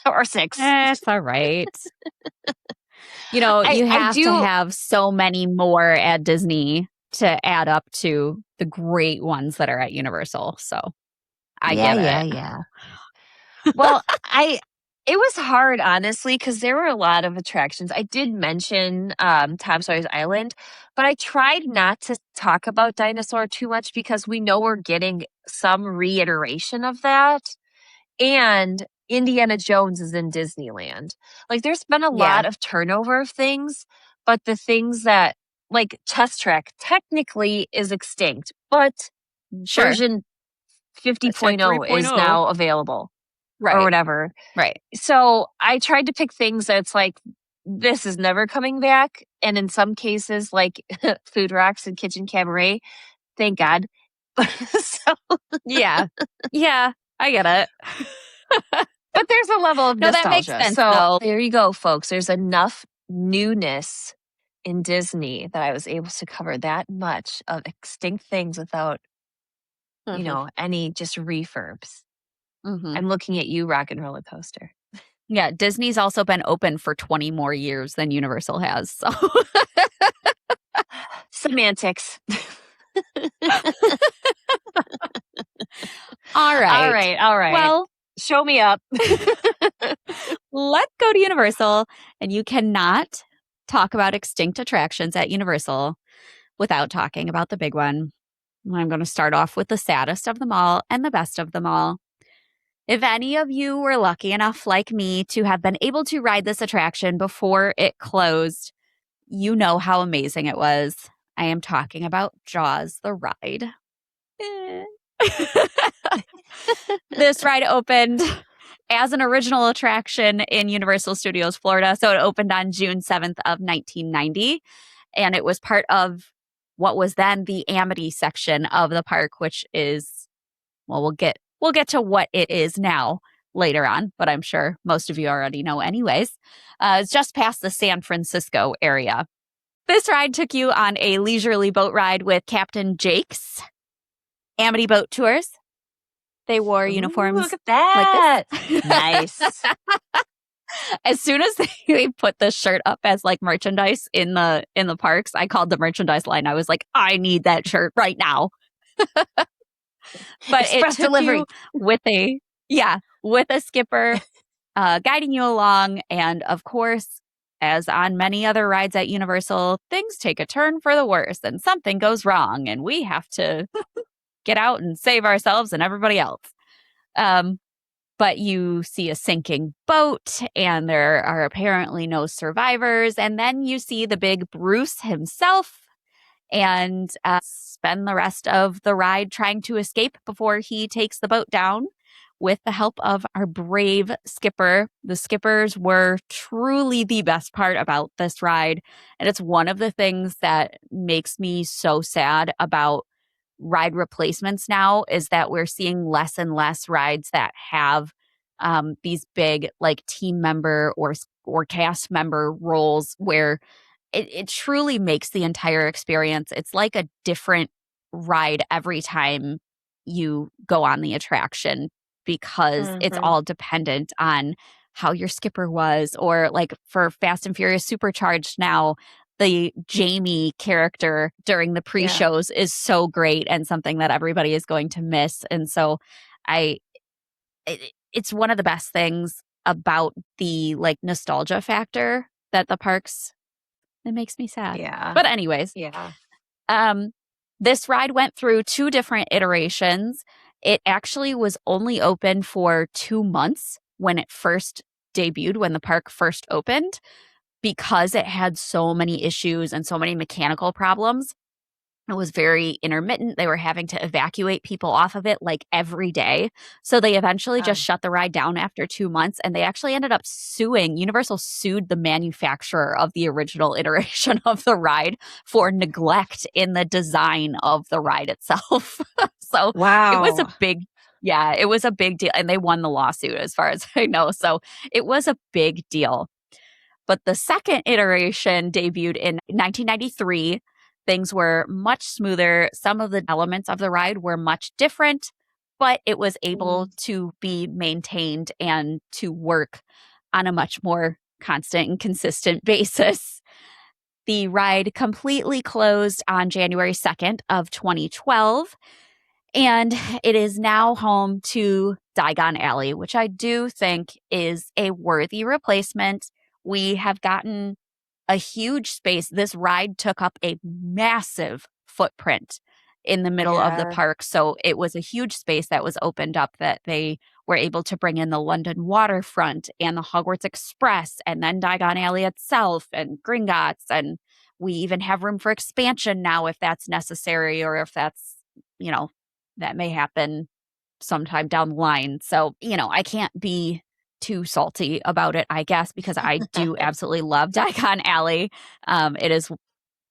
or 6. It's all right. You know, I you have do- to have so many more at Disney to add up to the great ones that are at Universal. So I get it. Yeah. Well, it was hard, honestly, because there were a lot of attractions. I did mention Tom Sawyer's Island, but I tried not to talk about Dinosaur too much because we know we're getting some reiteration of that and Indiana Jones is in Disneyland. Like there's been a Yeah. lot of turnover of things, but the things that like Test Track technically is extinct, but Sure. version 50.0 is 3.0. now available or Right. whatever. Right. So I tried to pick things that's like, this is never coming back. And in some cases, like Food Rocks and Kitchen Cabaret, thank God. So, Yeah. Yeah. I get it. but there's a level of No, that nostalgia. makes sense, so though. there you go, folks. There's enough newness in Disney that I was able to cover that much of extinct things without, you know, any just refurbs. Mhm. I'm looking at you, Rock and Roller Coaster. Yeah, Disney's also been open for 20 more years than Universal has. So Semantics. all right. All right. Well, show me up. let's go to Universal. And you cannot talk about extinct attractions at Universal without talking about the big one. I'm going to start off with the saddest of them all and the best of them all. If any of you were lucky enough, like me, to have been able to ride this attraction before it closed, you know how amazing it was. I am talking about Jaws the ride. This ride opened as an original attraction in Universal Studios Florida. So it opened on June 7th of 1990. And it was part of what was then the Amity section of the park, which is, well, we'll get to what it is now later on, but I'm sure most of you already know anyways. It's just past the San Francisco area. This ride took you on a leisurely boat ride with Captain Jake's Amity Boat Tours. They wore uniforms. Look at that. Like this. Nice. As soon as they put this shirt up as like merchandise in the parks, I called the merchandise line. I was like, I need that shirt right now. But Express it took delivery. you with a skipper guiding you along. And of course, as on many other rides at Universal, things take a turn for the worse and something goes wrong and we have to get out and save ourselves and everybody else. But you see a sinking boat and there are apparently no survivors. And then you see the big Bruce himself and spend the rest of the ride trying to escape before he takes the boat down with the help of our brave skipper. The skippers were truly the best part about this ride. And it's one of the things that makes me so sad about ride replacements now is that we're seeing less and less rides that have these big like team member or cast member roles where it truly makes the entire experience. It's like a different ride every time you go on the attraction because it's all dependent on how your skipper was. Or like for Fast and Furious Supercharged now, the Jamie character during the pre-shows is so great and something that everybody is going to miss. And so it's one of the best things about the like nostalgia factor that the parks, it makes me sad. Yeah. But anyways, this ride went through 2 different iterations. It actually was only open for 2 months when it first debuted, when the park first opened, because it had so many issues and so many mechanical problems. It was very intermittent. They were having to evacuate people off of it like every day. So they eventually just shut the ride down after 2 months. And they actually ended up Universal sued the manufacturer of the original iteration of the ride for neglect in the design of the ride itself. So wow. It was a big deal. And they won the lawsuit as far as I know. So it was a big deal. But the second iteration debuted in 1993. Things were much smoother. Some of the elements of the ride were much different, but it was able to be maintained and to work on a much more constant and consistent basis. The ride completely closed on January 2nd of 2012, and it is now home to Diagon Alley, which I do think is a worthy replacement. We have gotten a huge space. This ride took up a massive footprint in the middle of the Yeah. park. So it was a huge space that was opened up that they were able to bring in the London waterfront and the Hogwarts Express and then Diagon Alley itself and Gringotts. And we even have room for expansion now if that's necessary, or if that's, that may happen sometime down the line. So, I can't be too salty about it, I guess, because I do absolutely love Diagon Alley. It is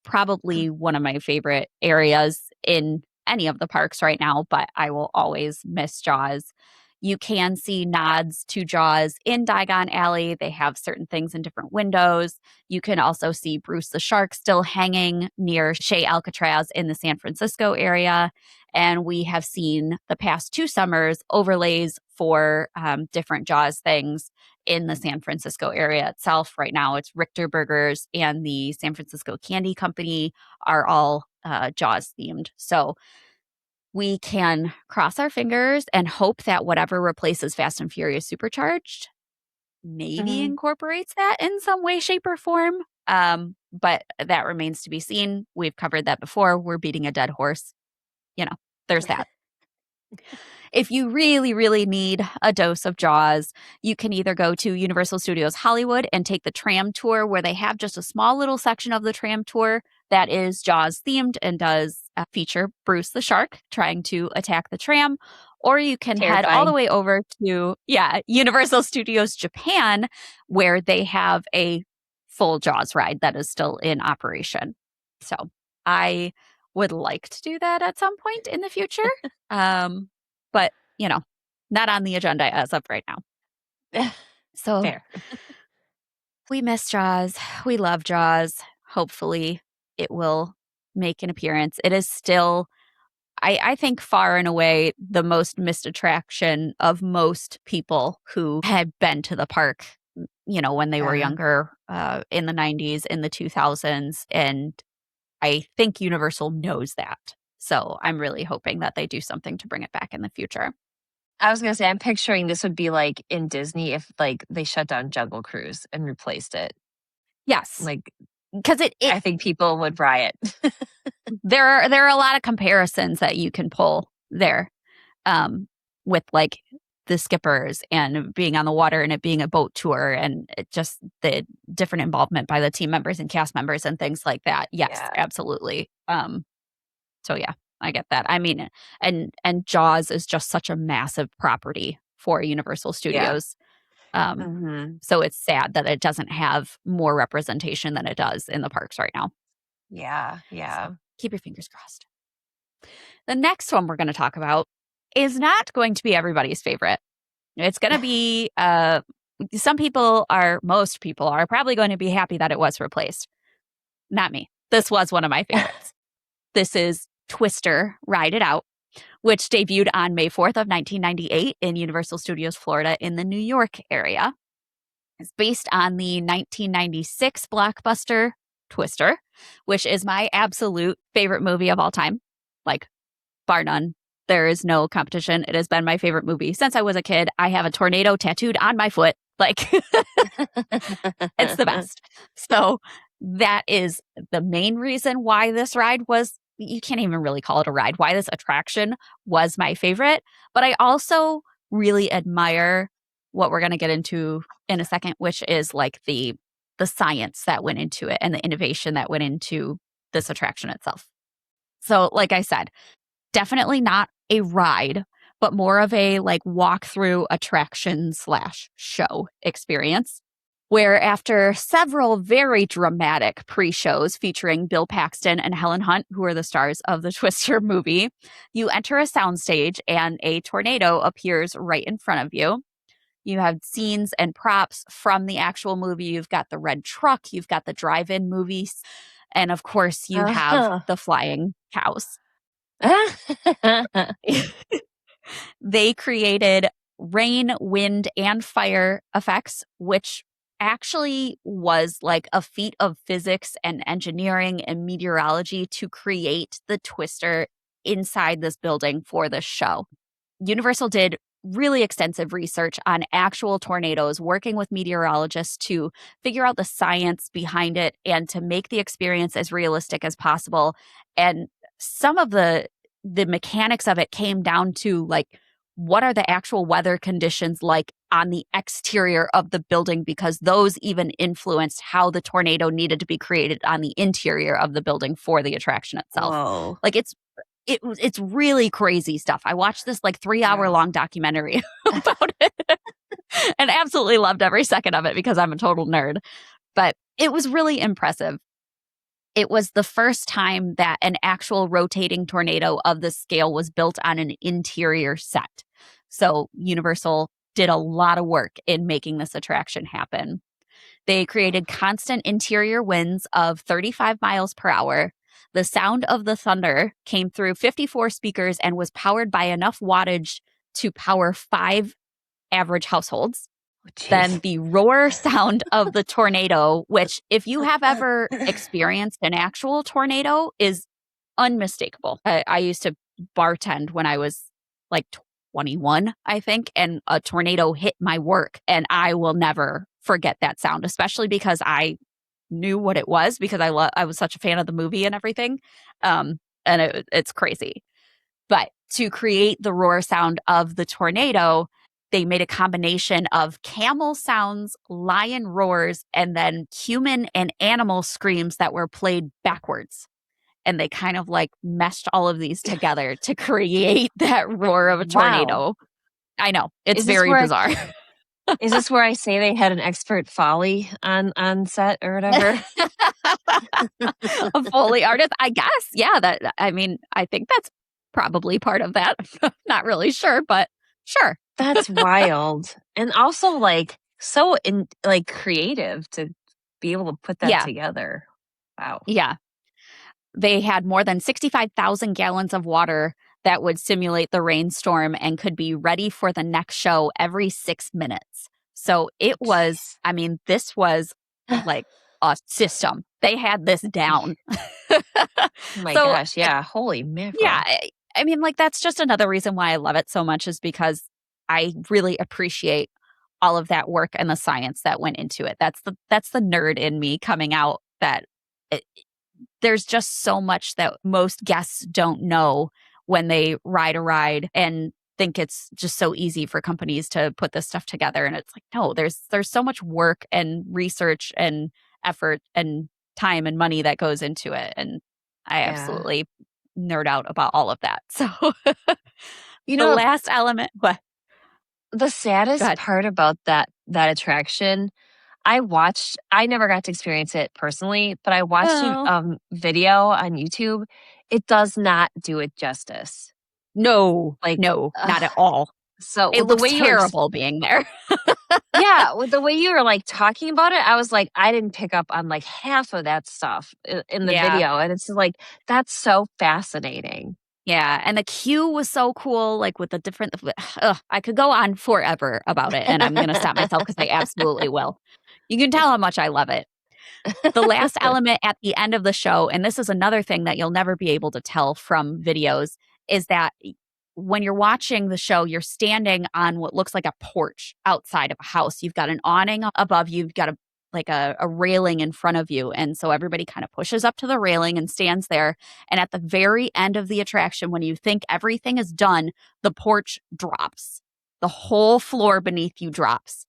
probably one of my favorite areas in any of the parks right now, but I will always miss Jaws. You can see nods to Jaws in Diagon Alley. They have certain things in different windows. You can also see Bruce the Shark still hanging near Chez Alcatraz in the San Francisco area. And we have seen the past 2 summers overlays for different Jaws things in the San Francisco area itself. Right now, it's Richter Burgers and the San Francisco Candy Company are all Jaws themed. So we can cross our fingers and hope that whatever replaces Fast and Furious Supercharged maybe incorporates that in some way, shape, or form. But that remains to be seen. We've covered that before. We're beating a dead horse. There's that. If you really, really need a dose of Jaws, you can either go to Universal Studios Hollywood and take the tram tour, where they have just a small little section of the tram tour that is Jaws themed and does feature Bruce the Shark trying to attack the tram. Or you can head all the way over to, Universal Studios Japan, where they have a full Jaws ride that is still in operation. So I would like to do that at some point in the future. But, not on the agenda as of right now. So Fair. We miss Jaws. We love Jaws. Hopefully it will make an appearance. It is still, I think, far and away the most missed attraction of most people who had been to the park, when they were younger, in the 90s, in the 2000s. And I think Universal knows that. So I'm really hoping that they do something to bring it back in the future. I was going to say, I'm picturing this would be like in Disney if they shut down Jungle Cruise and replaced it. Yes. Because I think people would riot. there are a lot of comparisons that you can pull there, with the skippers and being on the water and it being a boat tour and just the different involvement by the team members and cast members and things like that. Yes, absolutely. So yeah, I get that. I mean, and Jaws is just such a massive property for Universal Studios. So it's sad that it doesn't have more representation than it does in the parks right now. Yeah. So keep your fingers crossed. The next one we're going to talk about is not going to be everybody's favorite. It's going to be, most people are probably going to be happy that it was replaced. Not me. This was one of my favorites. This is Twister, Ride It Out, which debuted on May 4th of 1998 in Universal Studios Florida in the New York area. It's based on the 1996 blockbuster Twister, which is my absolute favorite movie of all time. Bar none. There is no competition. It has been my favorite movie since I was a kid. I have a tornado tattooed on my foot. It's the best. So that is the main reason why this ride was, you can't even really call it a ride, why this attraction was my favorite. But I also really admire what we're going to get into in a second, which is the science that went into it and the innovation that went into this attraction itself. So like I said, definitely not a ride, but more of a walk-through attraction / show experience, where after several very dramatic pre-shows featuring Bill Paxton and Helen Hunt, who are the stars of the Twister movie, you enter a soundstage and a tornado appears right in front of you. You have scenes and props from the actual movie. You've got the red truck, you've got the drive-in movies, and of course you have the flying cows. They created rain, wind, and fire effects, which actually was a feat of physics and engineering and meteorology to create the Twister inside this building for this show. Universal did really extensive research on actual tornadoes, working with meteorologists to figure out the science behind it and to make the experience as realistic as possible. And some of the the mechanics of it came down to like, what are the actual weather conditions like on the exterior of the building? Because those even influenced how the tornado needed to be created on the interior of the building for the attraction itself. Whoa. Like it's really crazy stuff. I watched this like 3-hour long documentary about it and absolutely loved every second of it because I'm a total nerd. But it was really impressive. It was the first time that an actual rotating tornado of this scale was built on an interior set. So Universal did a lot of work in making this attraction happen. They created constant interior winds of 35 miles per hour. The sound of the thunder came through 54 speakers and was powered by enough wattage to power 5 average households. Then the roar sound of the tornado, which if you have ever experienced an actual tornado, is unmistakable. I used to bartend when I was like 21, I think, and a tornado hit my work. And I will never forget that sound, especially because I knew what it was because I was such a fan of the movie and everything. And it's crazy. But to create the roar sound of the tornado, they made a combination of camel sounds, lion roars, and then human and animal screams that were played backwards. And they kind of like meshed all of these together to create that roar of a tornado. Wow. I know. It's very bizarre. Is this where I say they had an expert Foley on set or whatever? A Foley artist, I guess. Yeah, I think that's probably part of that. Not really sure, but sure. That's wild. And also like so creative to be able to put that together. Wow. Yeah. They had more than 65,000 gallons of water that would simulate the rainstorm and could be ready for the next show every 6 minutes. So it was, this was like a system. They had this down. Oh my gosh. Yeah. Holy mackerel. Yeah. That's just another reason why I love it so much is because I really appreciate all of that work and the science that went into it. That's the nerd in me coming out that there's just so much that most guests don't know when they ride a ride and think it's just so easy for companies to put this stuff together. And it's like, no, there's so much work and research and effort and time and money that goes into it. And I absolutely nerd out about all of that. So, the last element, what? The saddest part about that attraction, I never got to experience it personally, but I watched video on YouTube. It does not do it justice. No, not at all. So it looks terrible being there. Yeah, with the way you were like talking about it, I was like, I didn't pick up on like half of that stuff in the video. And it's like, that's so fascinating. Yeah, and the queue was so cool, like with the different, I could go on forever about it, and I'm going to stop myself because I absolutely will. You can tell how much I love it. The last element at the end of the show, and this is another thing that you'll never be able to tell from videos, is that when you're watching the show, you're standing on what looks like a porch outside of a house. You've got an awning above you, you've got a railing in front of you. And so everybody kind of pushes up to the railing and stands there. And at the very end of the attraction, when you think everything is done, the porch drops. The whole floor beneath you drops.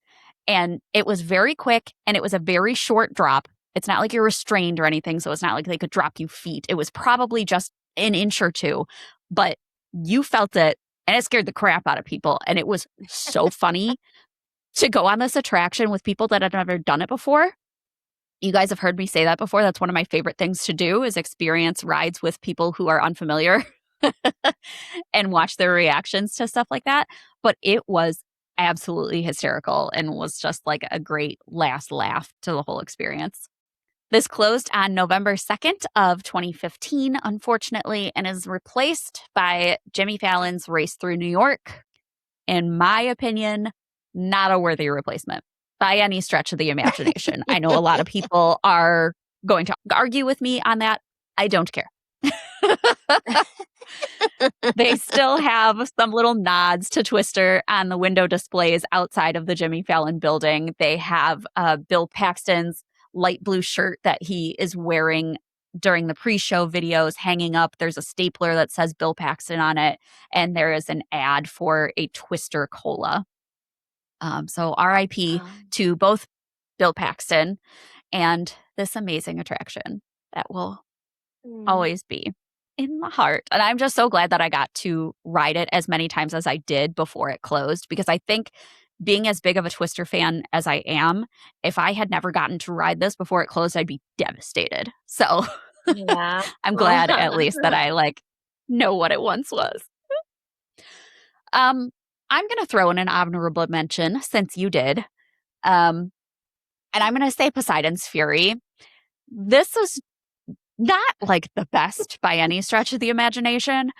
And it was very quick and it was a very short drop. It's not like you're restrained or anything. So it's not like they could drop you feet. It was probably just an inch or two, but you felt it and it scared the crap out of people. And it was so funny to go on this attraction with people that had never done it before. You guys have heard me say that before. That's one of my favorite things to do is experience rides with people who are unfamiliar and watch their reactions to stuff like that. But it was absolutely hysterical and was just like a great last laugh to the whole experience. This closed on November 2nd of 2015, unfortunately, and is replaced by Jimmy Fallon's Race Through New York. In my opinion, not a worthy replacement by any stretch of the imagination. I know a lot of people are going to argue with me on that. I don't care. They still have some little nods to Twister on the window displays outside of the Jimmy Fallon building. They have Bill Paxton's light blue shirt that he is wearing during the pre-show videos hanging up, there's a stapler that says Bill Paxton on it, and there is an ad for a Twister Cola. So RIP to both Bill Paxton and this amazing attraction that will always be in my heart. And I'm just so glad that I got to ride it as many times as I did before it closed, because I think being as big of a Twister fan as I am, if I had never gotten to ride this before it closed, I'd be devastated. So Yeah. I'm glad at least that I know what it once was. I'm going to throw in an honorable mention since you did. And I'm going to say Poseidon's Fury. This is not like the best by any stretch of the imagination,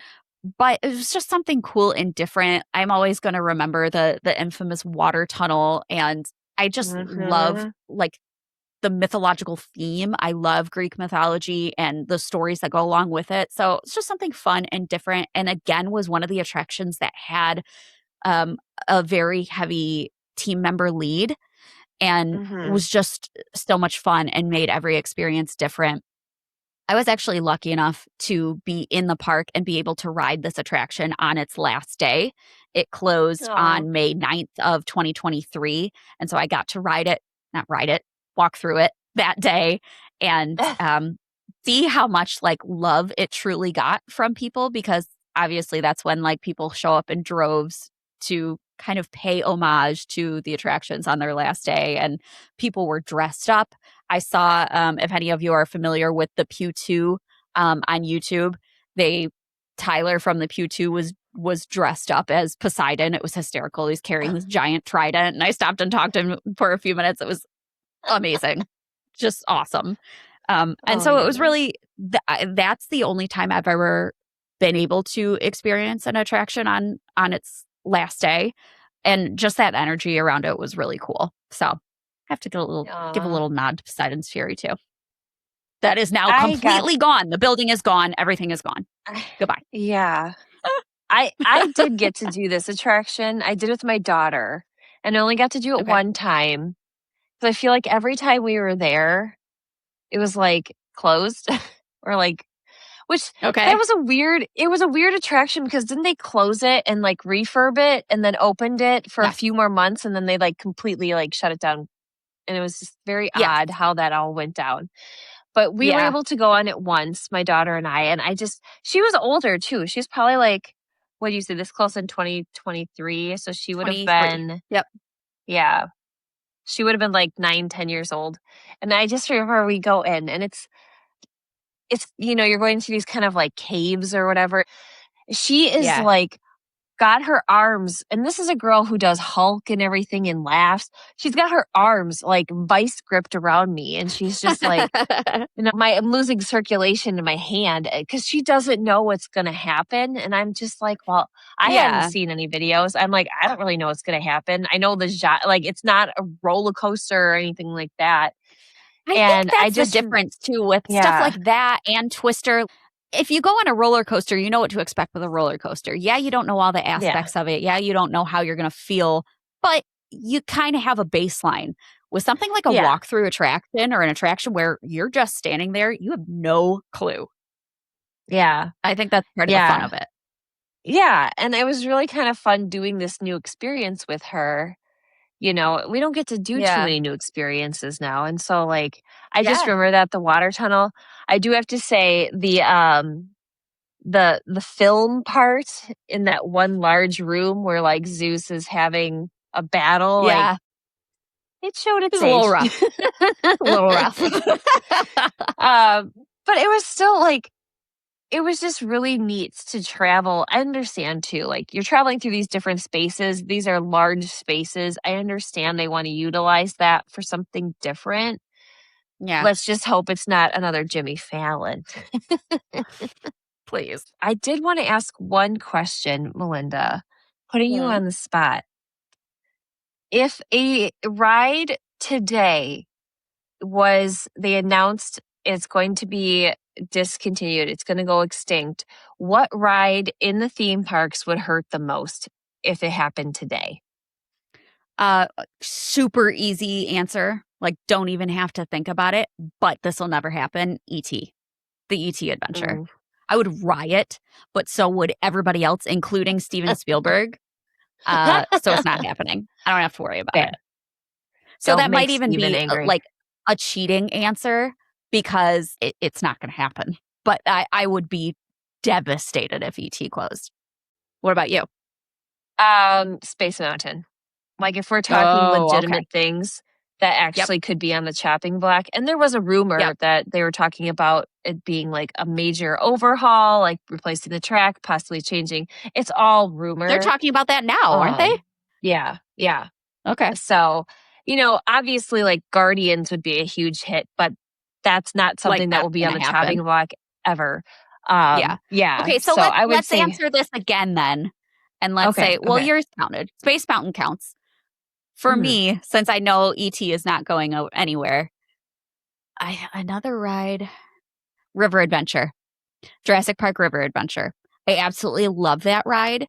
but it was just something cool and different. I'm always going to remember the infamous water tunnel, and I just love like the mythological theme. I love Greek mythology and the stories that go along with it. So it's just something fun and different. And again, was one of the attractions that had a very heavy team member lead, and was just so much fun and made every experience different. I was actually lucky enough to be in the park and be able to ride this attraction on its last day. It closed on May 9th of 2023. And so I got to walk through it that day and see how much love it truly got from people, because obviously that's when people show up in droves to kind of pay homage to the attractions on their last day, and people were dressed up. I saw, if any of you are familiar with the Pew 2 on YouTube, Tyler from the Pew 2 was dressed up as Poseidon. It was hysterical. He's carrying this giant trident, and I stopped and talked to him for a few minutes. It was amazing. Just awesome. And so it was really, that's the only time I've ever been able to experience an attraction on its last day, and just that energy around it was really cool. So I have to give a little nod to Poseidon's Fury too. That is now completely gone. The building is gone. Everything is gone. Goodbye. Yeah. I did get to do this attraction. I did it with my daughter, and I only got to do it one time. So I feel like every time we were there, it was closed or which that was it was a weird attraction, because didn't they close it and refurb it and then opened it for a few more months, and then they completely shut it down. And it was just very odd how that all went down. But we were able to go on it once, my daughter and she was older too. She was probably what do you say, this close in 2023. So she would have been, yeah, she would have been 9-10 years old. And I just remember we go in, and it's you're going to these kind of caves or whatever. She is got her arms, and this is a girl who does Hulk and everything and laughs. She's got her arms vice gripped around me, and she's just I'm losing circulation in my hand because she doesn't know what's going to happen. And I'm just well, I hadn't seen any videos. I'm I don't really know what's going to happen. I know it's not a roller coaster or anything like that. I think that's the difference too with stuff like that and Twister. If you go on a roller coaster, you know what to expect with a roller coaster. Yeah, you don't know all the aspects of it. Yeah, you don't know how you're going to feel, but you kind of have a baseline. With something like a walkthrough attraction or an attraction where you're just standing there, you have no clue. Yeah. I think that's part of the fun of it. Yeah, and it was really kind of fun doing this new experience with her. We don't get to do too many new experiences now. And so I just remember that the water tunnel, I do have to say the film part in that one large room where Zeus is having a battle. It showed its age. A little rough. A little rough. But it was still it was just really neat to travel. I understand too, you're traveling through these different spaces. These are large spaces. I understand they want to utilize that for something different. Yeah. Let's just hope it's not another Jimmy Fallon. Please. I did want to ask one question, Melinda, putting you on the spot. If a ride today they announced it's going to be discontinued, it's going to go extinct, what ride in the theme parks would hurt the most if it happened today? Super easy answer. Don't even have to think about it, but this will never happen. E.T. the E.T. adventure. I would riot, but so would everybody else, including Steven Spielberg. So it's not happening. I don't have to worry about it. So Don't that might make even Steven be angry. like a cheating answer because it's not going to happen. But I would be devastated if ET closed. What about you? Space Mountain. Like if we're talking legitimate things that actually could be on the chopping block. And there was a rumor that they were talking about it being like a major overhaul, like replacing the track, possibly changing. It's all rumor. They're talking about that now, aren't they? Yeah. Yeah. Okay. So, obviously like Guardians would be a huge hit, but that's not something that will be on the chopping block ever. Yeah. Okay, so let's answer this again then. And let's say, yours counted. Space Mountain counts. For me, since I know ET is not going anywhere, another ride, River Adventure. Jurassic Park River Adventure. I absolutely love that ride.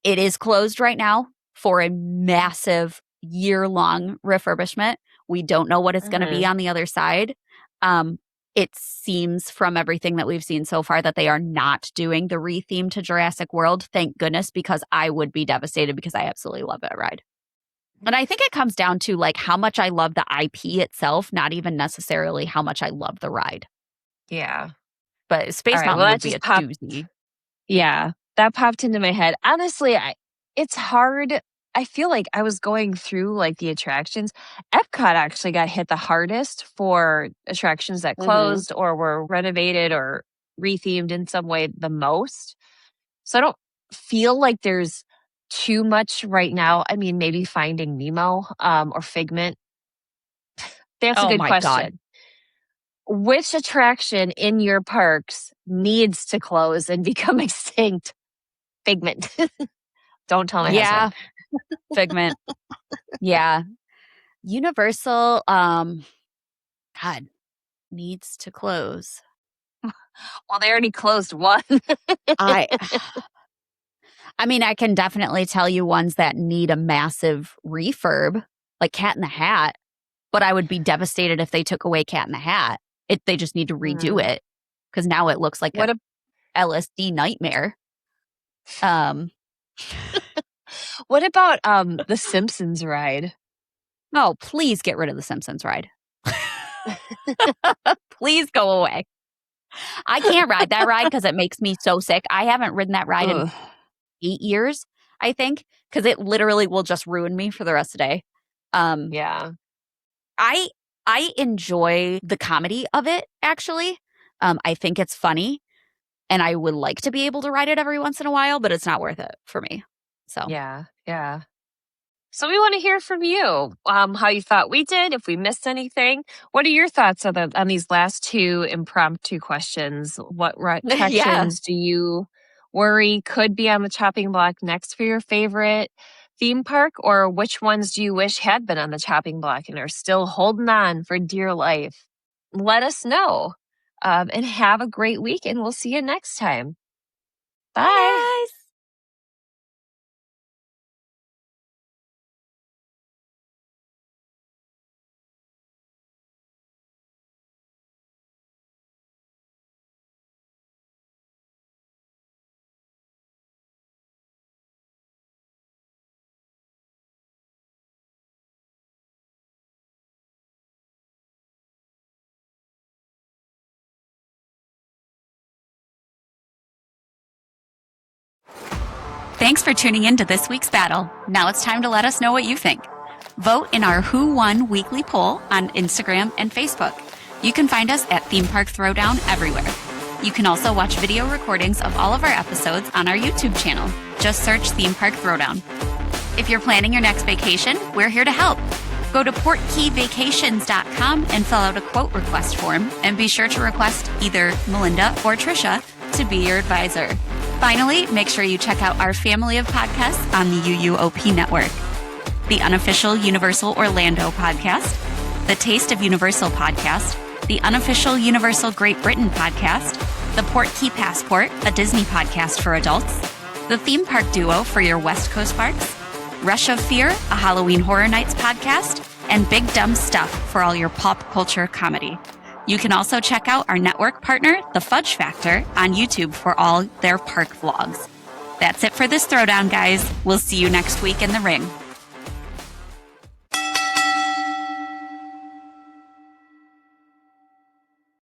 It is closed right now for a massive year-long refurbishment. We don't know what it's going to be on the other side. It seems from everything that we've seen so far that they are not doing the re-theme to Jurassic World. Thank goodness, because I would be devastated because I absolutely love that ride. And I think it comes down to like how much I love the IP itself, not even necessarily how much I love the ride. Yeah. But Space Mountain would be a doozy. Yeah, that popped into my head. Honestly, it's hard. I feel like I was going through like the attractions. Epcot actually got hit the hardest for attractions that closed or were renovated or rethemed in some way the most. So I don't feel like there's too much right now. I mean, maybe Finding Nemo or Figment. That's a good question. God. Which attraction in your parks needs to close and become extinct? Figment. Don't tell my husband. Figment. Yeah. Universal, God, needs to close. Well, they already closed one. I mean, I can definitely tell you ones that need a massive refurb, like Cat in the Hat, but I would be devastated if they took away Cat in the Hat. They just need to redo it because now it looks like an LSD nightmare. What about the Simpsons ride? Oh, please get rid of the Simpsons ride. Please go away. I can't ride that ride because it makes me so sick. I haven't ridden that ride in 8 years, I think, because it literally will just ruin me for the rest of the day. Yeah. I enjoy the comedy of it, actually. I think it's funny, and I would like to be able to ride it every once in a while, but it's not worth it for me. So yeah. So we want to hear from you, how you thought we did, if we missed anything. What are your thoughts on these last two impromptu questions? What attractions do you worry could be on the chopping block next for your favorite theme park? Or which ones do you wish had been on the chopping block and are still holding on for dear life? Let us know. And have a great week, and we'll see you next time. Bye. Bye, guys. Thanks for tuning in to this week's battle. Now it's time to let us know what you think. Vote in our Who Won weekly poll on Instagram and Facebook. You can find us at Theme Park Throwdown everywhere. You can also watch video recordings of all of our episodes on our YouTube channel. Just search Theme Park Throwdown. If you're planning your next vacation, we're here to help. Go to portkeyvacations.com and fill out a quote request form, and be sure to request either Melinda or Trisha to be your advisor. Finally, make sure you check out our family of podcasts on the UUOP network. The unofficial Universal Orlando podcast, the Taste of Universal podcast, the unofficial Universal Great Britain podcast, the Portkey Passport, a Disney podcast for adults, the Theme Park Duo for your West Coast parks, Rush of Fear, a Halloween Horror Nights podcast, and Big Dumb Stuff for all your pop culture comedy. You can also check out our network partner, The Fudge Factor, on YouTube for all their park vlogs. That's it for this throwdown, guys. We'll see you next week in the ring.